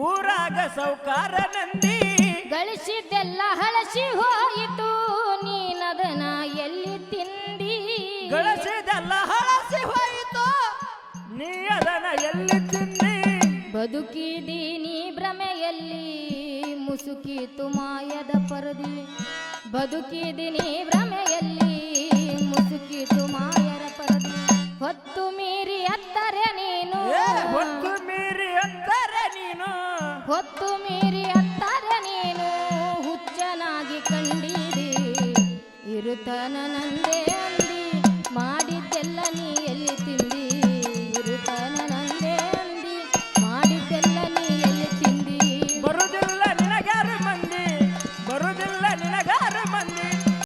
ಊರಾಗ ಸೌಕಾರ ನಂದಿ ಗಳಿಸಿದ್ದೆಲ್ಲ ಹಳಸಿ ಹೋಯಿತು ನೀನದನ ಎಲ್ಲಿ ತಿಂದಿ ಗಳಿಸಿದೆಲ್ಲ ಹಳಸಿ ಹೋಯಿತು ನೀ ಅದನ ಎಲ್ಲಿ ತಿಂದಿ ಬದುಕಿದೀನಿ ಭ್ರಮೆಯಲ್ಲಿ ಮುಸುಕಿತು ಮಾಯದ ಪರದಿ ಬದುಕಿದೀನಿ ಭ್ರಮೆಯಲ್ಲಿ ಮುಸುಕಿತು ಮಾಯರ ಪರದಿ ಹೊತ್ತು ಮೀರಿ ಅತ್ತರೆ ನೀನು ಹೊತ್ತು ಮೀರಿ ಅತ್ತರೆ ನೀನು ಹೊತ್ತು ಮೀರಿ ಅತ್ತರೆ ನೀನು ಹುಚ್ಚನಾಗಿ ಕಂಡಿದೆ ಇರುತ್ತನ ನಂದೇ